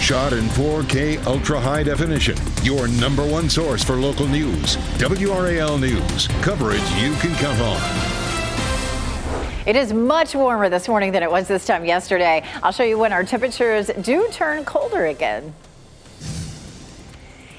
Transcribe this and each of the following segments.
Shot in 4K ultra high definition. Your number one source for local news. WRAL News. Coverage you can count on. It is much warmer this morning than it was this time yesterday. I'll show you when our temperatures do turn colder again.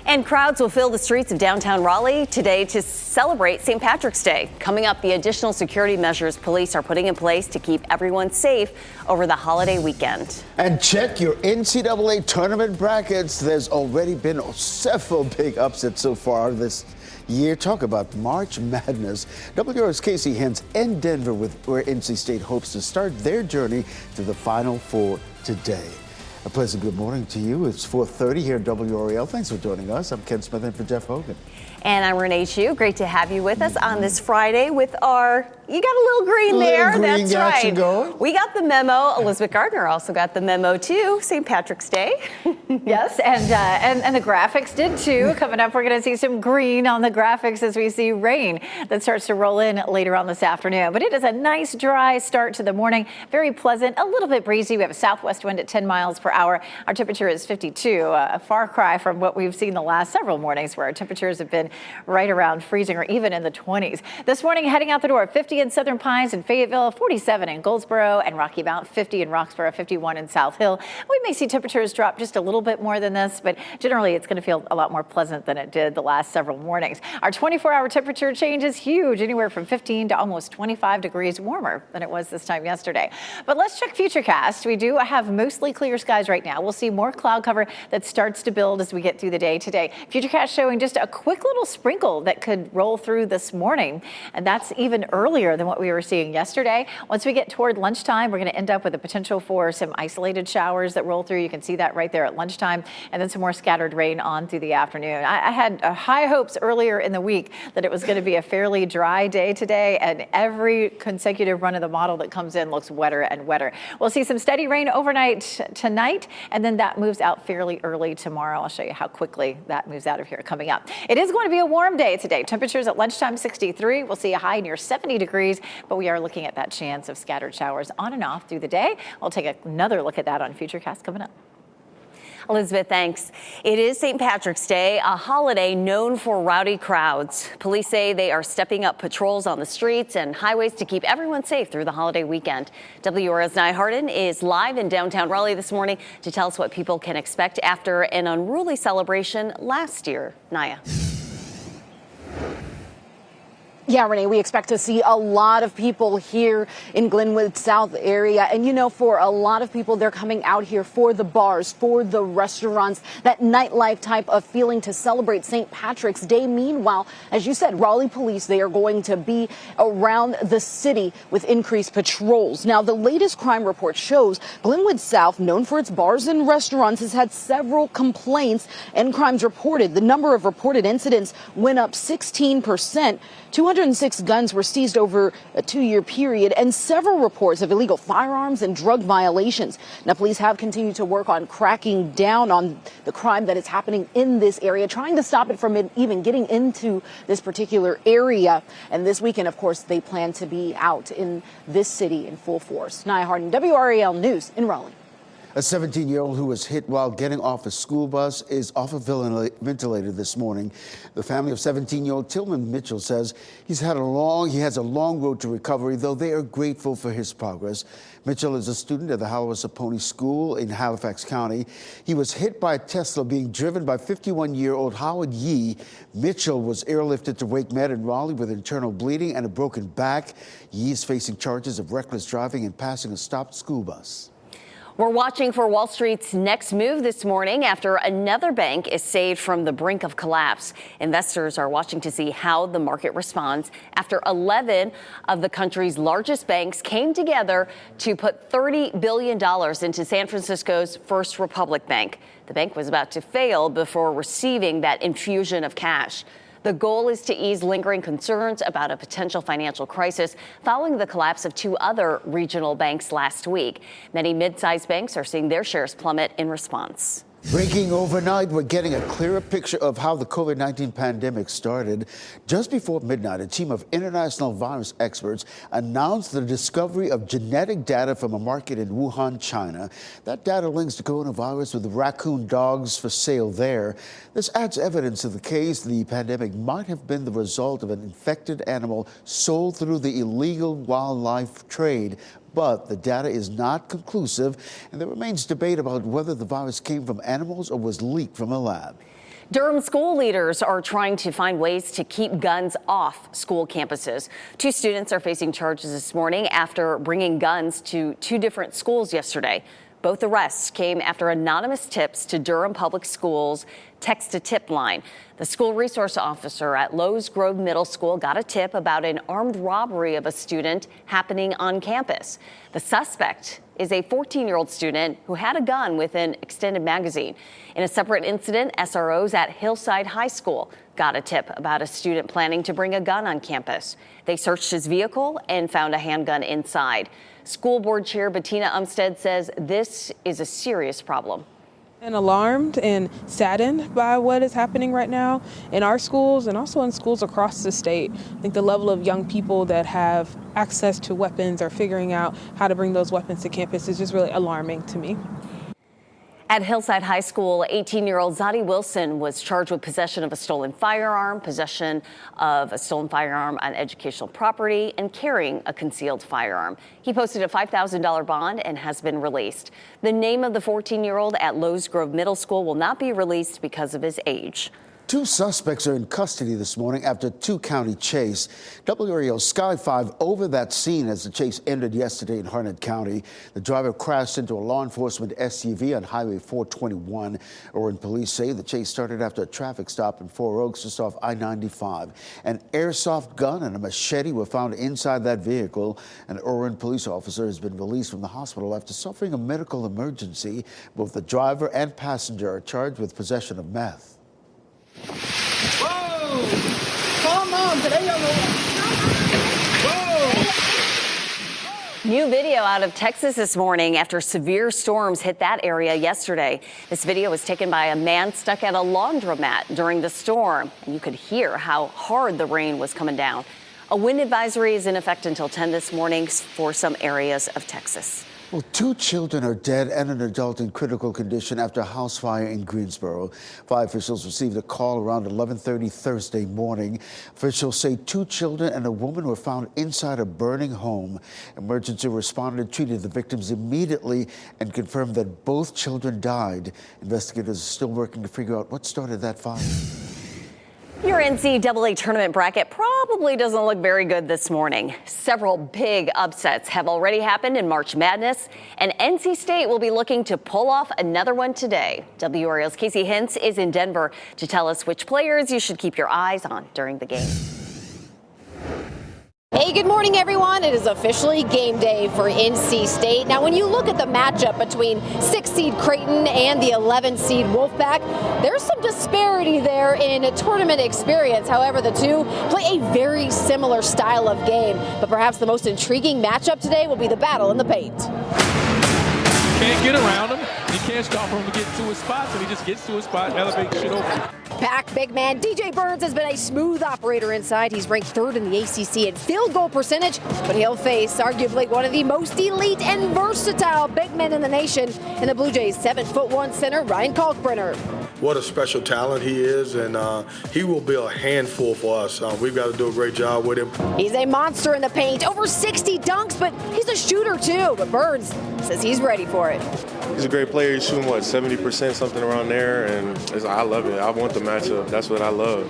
And crowds will fill the streets of downtown Raleigh today to celebrate St. Patrick's Day. Coming up, the additional security measures police are putting in place to keep everyone safe over the holiday weekend. And check your NCAA tournament brackets. There's already been several big upsets so far this year. Talk about March Madness. WR's Casey Hens in Denver where NC State hopes to start their journey to the Final Four today. A pleasant good morning to you. It's 4:30 here at WRAL. Thanks for joining us. I'm Ken Smith in for Jeff Hogan. And I'm Renee Chu. Great to have you with us on this Friday with our, you got a little green there. Green That's right. Going. We got the memo. Elizabeth Gardner also got the memo too. St. Patrick's Day. Yes, and the graphics did too. Coming up, we're going to see some green on the graphics as we see rain that starts to roll in later on this afternoon. But it is a nice dry start to the morning. Very pleasant, a little bit breezy. We have a southwest wind at 10 miles per hour. Our temperature is 52, a far cry from what we've seen the last several mornings where our temperatures have been right around freezing or even in the 20s. This morning, heading out the door, 50 in Southern Pines and Fayetteville, 47 in Goldsboro and Rocky Mount, 50 in Roxborough, 51 in South Hill. We may see temperatures drop just a little bit more than this, but generally it's going to feel a lot more pleasant than it did the last several mornings. Our 24-hour temperature change is huge, anywhere from 15 to almost 25 degrees warmer than it was this time yesterday. But let's check Futurecast. We do have mostly clear skies right now. We'll see more cloud cover that starts to build as we get through the day today. Futurecast showing just a quick little sprinkle that could roll through this morning, and that's even earlier than what we were seeing yesterday. Once we get toward lunchtime, we're going to end up with the potential for some isolated showers that roll through. You can see that right there at lunchtime, and then some more scattered rain on through the afternoon. I had high hopes earlier in the week that it was going to be a fairly dry day today, and every consecutive run of the model that comes in looks wetter and wetter. We'll see some steady rain overnight tonight, and then that moves out fairly early tomorrow. I'll show you how quickly that moves out of here coming up. It is going to be a warm day today. Temperatures at lunchtime 63. We'll see a high near 70 degrees, but we are looking at that chance of scattered showers on and off through the day. We'll take another look at that on Futurecast coming up. Elizabeth, thanks. It is St. Patrick's Day, a holiday known for rowdy crowds. Police say they are stepping up patrols on the streets and highways to keep everyone safe through the holiday weekend. WRAL's Nia Harden is live in downtown Raleigh this morning to tell us what people can expect after an unruly celebration last year. Nia. Yeah, Renee, we expect to see a lot of people here in Glenwood South area. And, you know, for a lot of people, they're coming out here for the bars, for the restaurants, that nightlife type of feeling to celebrate St. Patrick's Day. Meanwhile, as you said, Raleigh police, they are going to be around the city with increased patrols. Now, the latest crime report shows Glenwood South, known for its bars and restaurants, has had several complaints and crimes reported. The number of reported incidents went up 16%. 206 guns were seized over a 2-year period, and several reports of illegal firearms and drug violations. Now, police have continued to work on cracking down on the crime that is happening in this area, trying to stop it from even getting into this particular area. And this weekend, of course, they plan to be out in this city in full force. Nia Harden, WRAL News in Raleigh. A 17-year-old who was hit while getting off a school bus is off a ventilator this morning. The family of 17-year-old Tillman Mitchell says he has a long road to recovery, though they are grateful for his progress. Mitchell is a student at the Hallowasaponi School in Halifax County. He was hit by a Tesla being driven by 51-year-old Howard Yee. Mitchell was airlifted to Wake Med in Raleigh with internal bleeding and a broken back. Yee is facing charges of reckless driving and passing a stopped school bus. We're watching for Wall Street's next move this morning after another bank is saved from the brink of collapse. Investors are watching to see how the market responds after 11 of the country's largest banks came together to put $30 billion into San Francisco's First Republic Bank. The bank was about to fail before receiving that infusion of cash. The goal is to ease lingering concerns about a potential financial crisis following the collapse of 2 other regional banks last week. Many mid-sized banks are seeing their shares plummet in response. Breaking overnight, we're getting a clearer picture of how the COVID-19 pandemic started. Just before midnight, a team of international virus experts announced the discovery of genetic data from a market in Wuhan, China. That data links the coronavirus with raccoon dogs for sale there. This adds evidence to the case the pandemic might have been the result of an infected animal sold through the illegal wildlife trade. But the data is not conclusive, and there remains debate about whether the virus came from animals or was leaked from a lab. Durham school leaders are trying to find ways to keep guns off school campuses. 2 students are facing charges this morning after bringing guns to 2 different schools yesterday. Both arrests came after anonymous tips to Durham Public Schools text-to-tip line. The school resource officer at Lowe's Grove Middle School got a tip about an armed robbery of a student happening on campus. The suspect is a 14-year-old student who had a gun with an extended magazine. In a separate incident, SROs at Hillside High School got a tip about a student planning to bring a gun on campus. They searched his vehicle and found a handgun inside. School Board Chair Bettina Umstead says this is a serious problem. And alarmed and saddened by what is happening right now in our schools and also in schools across the state. I think the level of young people that have access to weapons or figuring out how to bring those weapons to campus is just really alarming to me. At Hillside High School, 18-year-old Zadie Wilson was charged with possession of a stolen firearm, possession of a stolen firearm on educational property, and carrying a concealed firearm. He posted a $5,000 bond and has been released. The name of the 14-year-old at Lowe's Grove Middle School will not be released because of his age. 2 suspects are in custody this morning after a 2-county chase. WRAL Sky 5 over that scene as the chase ended yesterday in Harnett County. The driver crashed into a law enforcement SUV on Highway 421. Orin police say the chase started after a traffic stop in 4 Oaks just off I-95. An airsoft gun and a machete were found inside that vehicle. An Orin police officer has been released from the hospital after suffering a medical emergency. Both the driver and passenger are charged with possession of meth. Whoa! Come on, today on the Whoa! New video out of Texas this morning after severe storms hit that area yesterday. This video was taken by a man stuck at a laundromat during the storm, and you could hear how hard the rain was coming down. A wind advisory is in effect until 10 this morning for some areas of Texas. Well, 2 children are dead and an adult in critical condition after a house fire in Greensboro. Fire officials received a call around 11:30 Thursday morning. Officials say 2 children and a woman were found inside a burning home. Emergency responders treated the victims immediately and confirmed that both children died. Investigators are still working to figure out what started that fire. Your NCAA tournament bracket probably doesn't look very good this morning. Several big upsets have already happened in March Madness, and NC State will be looking to pull off another one today. WRAL's Casey Hintz is in Denver to tell us which players you should keep your eyes on during the game. Hey, good morning, everyone. It is officially game day for NC State. Now, when you look at the matchup between 6-seed Creighton and the 11-seed Wolfpack, there's some disparity there in tournament experience. However, the two play a very similar style of game. But perhaps the most intriguing matchup today will be the battle in the paint. Can't get around him. You can't stop him from getting to his spots, and he just gets to his spot and elevates shit over. Pack big man DJ Burns has been a smooth operator inside. He's ranked 3rd in the ACC in field goal percentage, but he'll face arguably one of the most elite and versatile big men in the nation in the Blue Jays 7'1" center Ryan Kalkbrenner. What a special talent he is, and he will be a handful for us. We've got to do a great job with him. He's a monster in the paint, over 60 dunks, but he's a shooter too. But Burns says he's ready for it. He's a great player. He's shooting, 70%, something around there, and I love it. I want the matchup. That's what I love,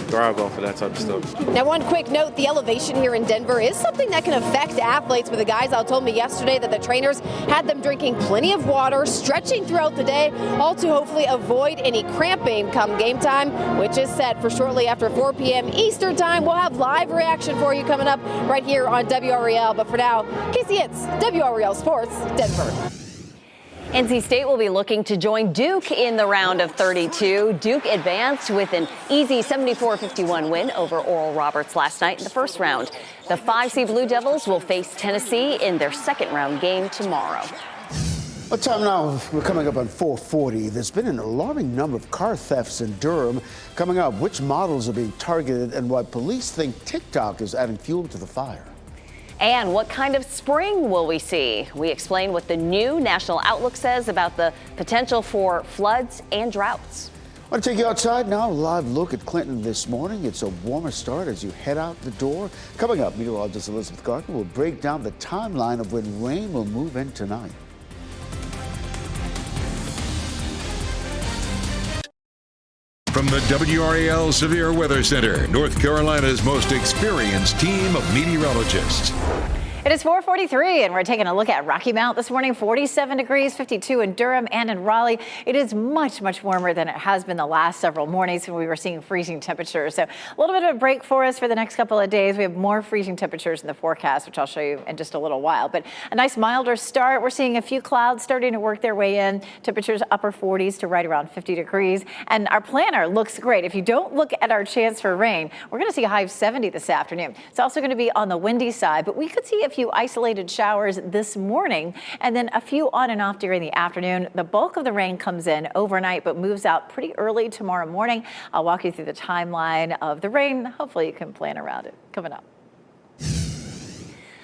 thrive off of that type of stuff. Now, one quick note, the elevation here in Denver is something that can affect athletes. But the guys out told me yesterday that the trainers had them drinking plenty of water, stretching throughout the day, all to hopefully avoid any cramping come game time, which is set for shortly after 4 p.m. Eastern time. We'll have live reaction for you coming up right here on WRAL. But for now, Casey Hintz, WRAL Sports, Denver. NC State will be looking to join Duke in the round of 32. Duke advanced with an easy 74-51 win over Oral Roberts last night in the first round. The 5-seed Blue Devils will face Tennessee in their second round game tomorrow. What time now? We're coming up on 4:40. There's been an alarming number of car thefts in Durham. Coming up, which models are being targeted and why police think TikTok is adding fuel to the fire. And what kind of spring will we see? We explain what the new National Outlook says about the potential for floods and droughts. I want to take you outside now. A live look at Clinton this morning. It's a warmer start as you head out the door. Coming up, meteorologist Elizabeth Gardner will break down the timeline of when rain will move in tonight. From the WRAL Severe Weather Center, North Carolina's most experienced team of meteorologists. It is 4:43, and we're taking a look at Rocky Mount this morning. 47 degrees, 52 in Durham and in Raleigh. It is much, much warmer than it has been the last several mornings when we were seeing freezing temperatures. So a little bit of a break for us for the next couple of days. We have more freezing temperatures in the forecast, which I'll show you in just a little while. But a nice milder start. We're seeing a few clouds starting to work their way in. Temperatures upper 40s to right around 50 degrees. And our planner looks great. If you don't look at our chance for rain, we're going to see a high of 70 this afternoon. It's also going to be on the windy side, but we could see a few isolated showers this morning and then a few on and off during the afternoon. The bulk of the rain comes in overnight but moves out pretty early tomorrow morning. I'll walk you through the timeline of the rain. Hopefully you can plan around it. Coming up.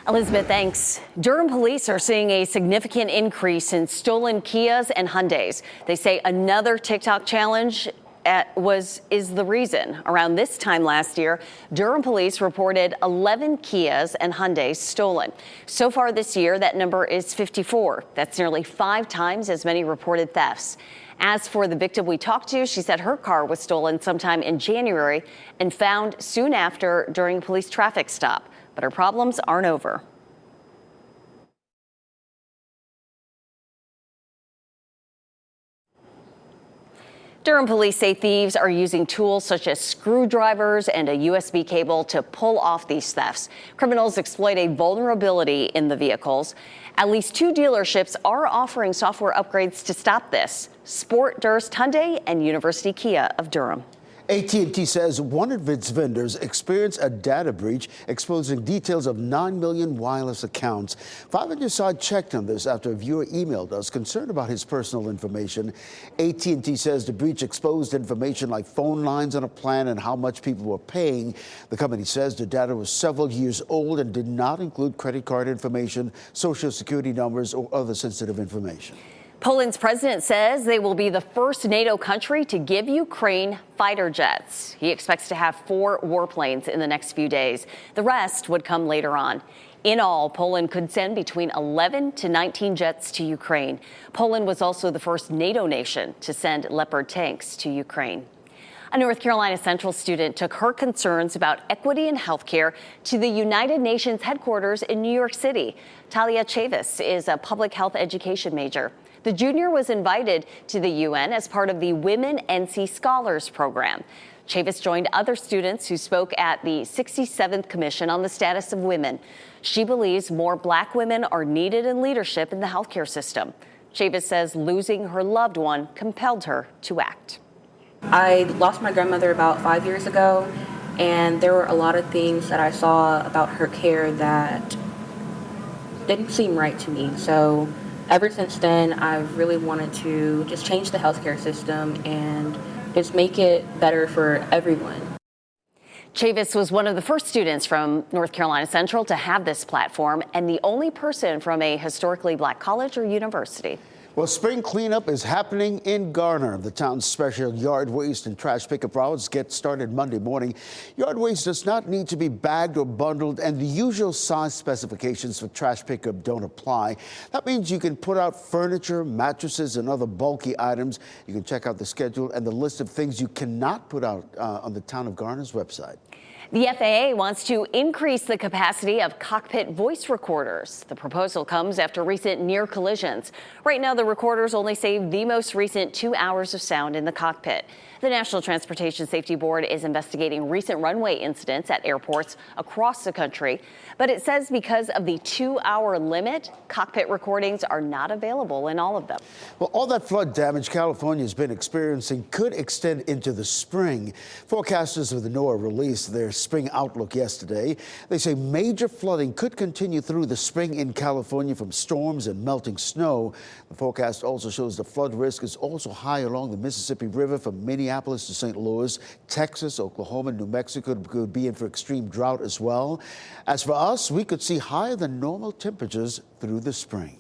Elizabeth, thanks. Durham police are seeing a significant increase in stolen Kias and Hyundais. They say another TikTok challenge is the reason. Around this time last year, Durham police reported 11 Kias and Hyundais stolen. So far this year, that number is 54. That's nearly 5 times as many reported thefts. As for the victim we talked to, she said her car was stolen sometime in January and found soon after during a police traffic stop. But her problems aren't over. Durham police say thieves are using tools such as screwdrivers and a USB cable to pull off these thefts. Criminals exploit a vulnerability in the vehicles. At least 2 dealerships are offering software upgrades to stop this: Sport Durst Hyundai and University Kia of Durham. AT&T says one of its vendors experienced a data breach exposing details of 9 million wireless accounts. 500 Side checked on this after a viewer emailed us concerned about his personal information. AT&T says the breach exposed information like phone lines on a plan and how much people were paying. The company says the data was several years old and did not include credit card information, social security numbers, or other sensitive information. Poland's president says they will be the first NATO country to give Ukraine fighter jets. He expects to have 4 warplanes in the next few days. The rest would come later on. In all, Poland could send between 11 to 19 jets to Ukraine. Poland was also the first NATO nation to send Leopard tanks to Ukraine. A North Carolina Central student took her concerns about equity in healthcare to the United Nations headquarters in New York City. Talia Chavis is a public health education major. The junior was invited to the UN as part of the Women NC Scholars Program. Chavis joined other students who spoke at the 67th Commission on the Status of Women. She believes more Black women are needed in leadership in the healthcare system. Chavis says losing her loved one compelled her to act. I lost my grandmother about 5 years ago, and there were a lot of things that I saw about her care that didn't seem right to me. So ever since then, I've really wanted to just change the healthcare system and just make it better for everyone. Chavis was one of the first students from North Carolina Central to have this platform and the only person from a historically Black college or university. Well, spring cleanup is happening in Garner. The town's special yard waste and trash pickup routes get started Monday morning. Yard waste does not need to be bagged or bundled, and the usual size specifications for trash pickup don't apply. That means you can put out furniture, mattresses, and other bulky items. You can check out the schedule and the list of things you cannot put out on the Town of Garner's website. The FAA wants to increase the capacity of cockpit voice recorders. The proposal comes after recent near collisions. Right now, the recorders only save the most recent 2 hours of sound in the cockpit. The National Transportation Safety Board is investigating recent runway incidents at airports across the country, but it says because of the 2-hour limit, cockpit recordings are not available in all of them. Well, all that flood damage California has been experiencing could extend into the spring. Forecasters of the NOAA released their spring outlook yesterday. They say major flooding could continue through the spring in California from storms and melting snow. The forecast also shows the flood risk is also high along the Mississippi River from Minneapolis to St. Louis. Texas, Oklahoma, New Mexico could be in for extreme drought as well. As for us, we could see higher than normal temperatures through the spring.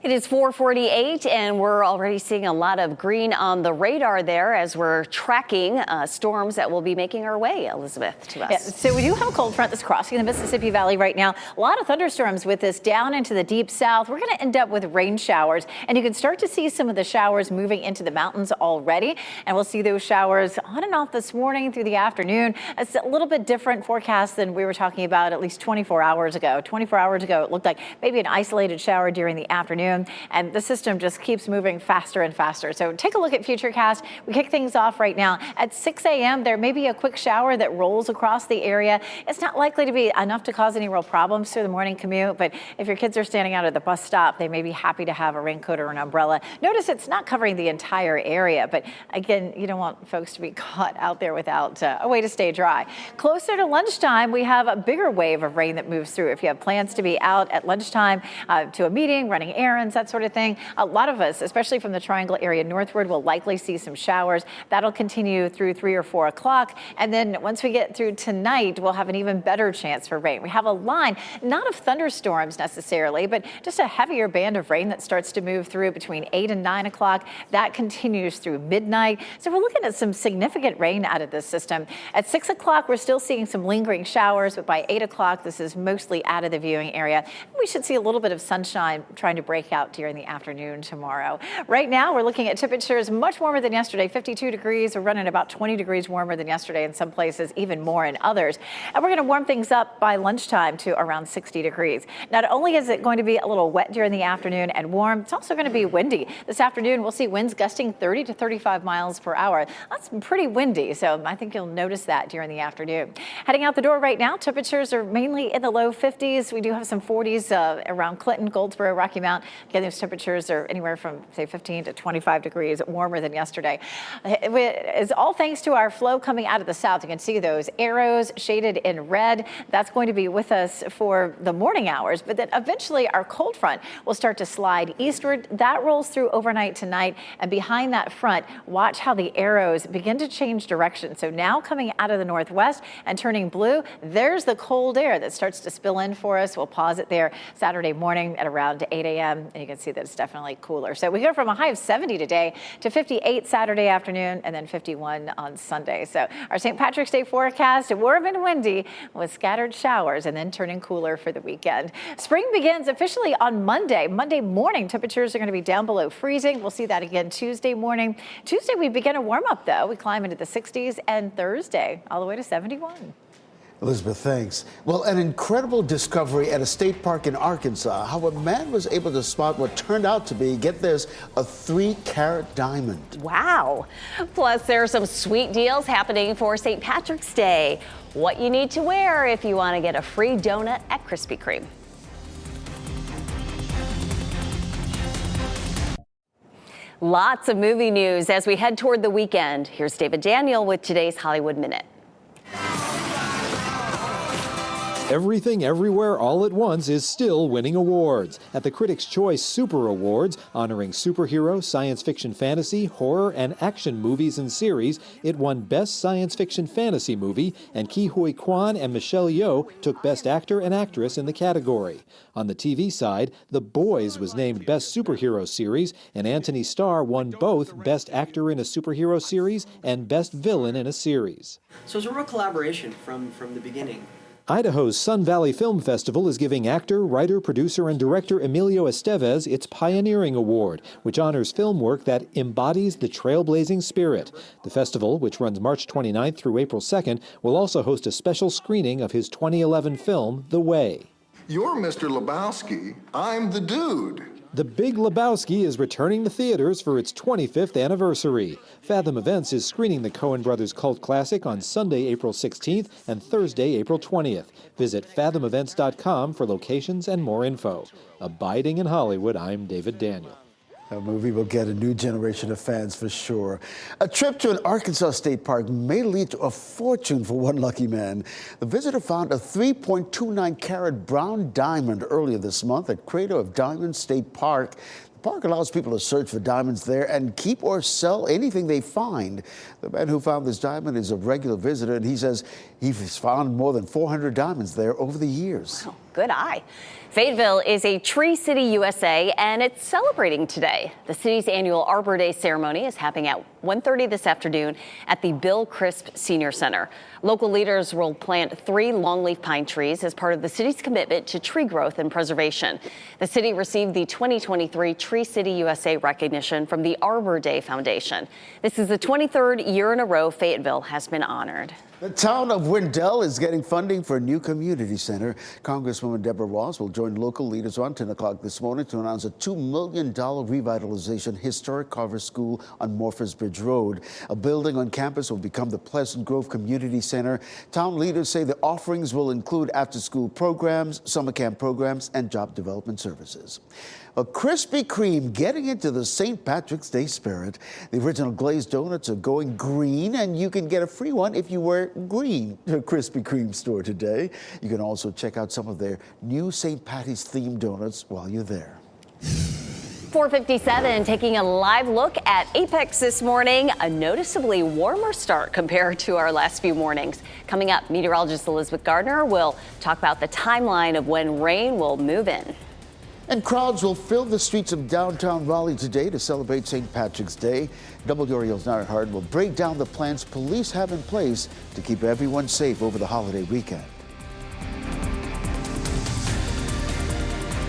It is 4:48, and we're already seeing a lot of green on the radar there as we're tracking storms that will be making our way, Elizabeth, to us. Yeah, so we do have a cold front that's crossing the Mississippi Valley right now. A lot of thunderstorms with this down into the deep south. We're going to end up with rain showers, and you can start to see some of the showers moving into the mountains already. And we'll see those showers on and off this morning through the afternoon. It's a little bit different forecast than we were talking about at least 24 hours ago. 24 hours ago, it looked like maybe an isolated shower during the afternoon. And the system just keeps moving faster and faster. So take a look at Futurecast. We kick things off right now. At 6 a.m., there may be a quick shower that rolls across the area. It's not likely to be enough to cause any real problems through the morning commute, but if your kids are standing out at the bus stop, they may be happy to have a raincoat or an umbrella. Notice it's not covering the entire area, but again, you don't want folks to be caught out there without a way to stay dry. Closer to lunchtime, we have a bigger wave of rain that moves through. If you have plans to be out at lunchtime to a meeting, running errands, that sort of thing. A lot of us, especially from the Triangle area northward, will likely see some showers. That'll continue through 3 or 4 o'clock. And then once we get through tonight, we'll have an even better chance for rain. We have a line, not of thunderstorms necessarily, but just a heavier band of rain that starts to move through between 8 and 9 o'clock. That continues through midnight. So we're looking at some significant rain out of this system. At 6 o'clock, we're still seeing some lingering showers, but by 8 o'clock, this is mostly out of the viewing area. We should see a little bit of sunshine trying to break out during the afternoon tomorrow. Right now, we're looking at temperatures much warmer than yesterday, 52 degrees. We're running about 20 degrees warmer than yesterday in some places, even more in others. And we're going to warm things up by lunchtime to around 60 degrees. Not only is it going to be a little wet during the afternoon and warm, it's also going to be windy. This afternoon, we'll see winds gusting 30 to 35 miles per hour. That's pretty windy, so I think you'll notice that during the afternoon. Heading out the door right now, temperatures are mainly in the low 50s. We do have some 40s around Clinton, Goldsboro, Rocky Mount. Again, those temperatures are anywhere from, say, 15 to 25 degrees warmer than yesterday. It's all thanks to our flow coming out of the south. You can see those arrows shaded in red. That's going to be with us for the morning hours, but then eventually our cold front will start to slide eastward. That rolls through overnight tonight, and behind that front, watch how the arrows begin to change direction. So now coming out of the northwest and turning blue, there's the cold air that starts to spill in for us. We'll pause it there Saturday morning at around 8 a.m. and you can see that it's definitely cooler. So we go from a high of 70 today to 58 Saturday afternoon and then 51 on Sunday. So our St. Patrick's Day forecast, warm and windy with scattered showers and then turning cooler for the weekend. Spring begins officially on Monday. Monday morning, temperatures are going to be down below freezing. We'll see that again Tuesday morning. Tuesday, we begin a warm up though. We climb into the 60s, and Thursday all the way to 71. Elizabeth, thanks. Well, an incredible discovery at a state park in Arkansas, how a man was able to spot what turned out to be, get this, a 3-carat diamond. Wow. Plus, there are some sweet deals happening for St. Patrick's Day. What you need to wear if you want to get a free donut at Krispy Kreme. Lots of movie news as we head toward the weekend. Here's David Daniel with today's Hollywood Minute. Everything Everywhere All at Once is still winning awards. At the Critics' Choice Super Awards, honoring superhero, science fiction fantasy, horror, and action movies and series, it won Best Science Fiction Fantasy Movie, and Ke Huy Quan and Michelle Yeoh took Best Actor and Actress in the category. On the TV side, The Boys was named Best Superhero Series, and Anthony Starr won both Best Actor in a Superhero Series and Best Villain in a Series. So it's a real collaboration from the beginning. Idaho's Sun Valley Film Festival is giving actor, writer, producer, and director Emilio Estevez its Pioneering Award, which honors film work that embodies the trailblazing spirit. The festival, which runs March 29th through April 2nd, will also host a special screening of his 2011 film, The Way. You're Mr. Lebowski. I'm the dude. The Big Lebowski is returning to theaters for its 25th anniversary. Fathom Events is screening the Coen Brothers cult classic on Sunday, April 16th and Thursday, April 20th. Visit fathomevents.com for locations and more info. Abiding in Hollywood, I'm David Daniel. That movie will get a new generation of fans for sure. A trip to an Arkansas state park may lead to a fortune for one lucky man. The visitor found a 3.29 carat brown diamond earlier this month at Crater of Diamonds State Park. The park allows people to search for diamonds there and keep or sell anything they find. The man who found this diamond is a regular visitor, and he says he's found more than 400 diamonds there over the years. Wow, good eye. Fayetteville is a Tree City, USA, and it's celebrating today. The city's annual Arbor Day ceremony is happening at 1:30 this afternoon at the Bill Crisp Senior Center. Local leaders will plant 3 longleaf pine trees as part of the city's commitment to tree growth and preservation. The city received the 2023 Tree City, USA recognition from the Arbor Day Foundation. This is the 23rd year in a row Fayetteville has been honored. The town of Wendell is getting funding for a new community center. Congresswoman Deborah Ross will join local leaders around 10 o'clock this morning to announce a $2 million revitalization historic Carver School on Morphers Bridge Road. A building on campus will become the Pleasant Grove Community Center. Town leaders say the offerings will include after-school programs, summer camp programs, and job development services. A Krispy Kreme getting into the St. Patrick's Day spirit. The original glazed donuts are going green, and you can get a free one if you wear green to a Krispy Kreme store today. You can also check out some of their new St. Patty's themed donuts while you're there. 4:57, taking a live look at Apex this morning. A noticeably warmer start compared to our last few mornings. Coming up, meteorologist Elizabeth Gardner will talk about the timeline of when rain will move in. And crowds will fill the streets of downtown Raleigh today to celebrate St. Patrick's Day. WRAL's Nara Hard will break down the plans police have in place to keep everyone safe over the holiday weekend.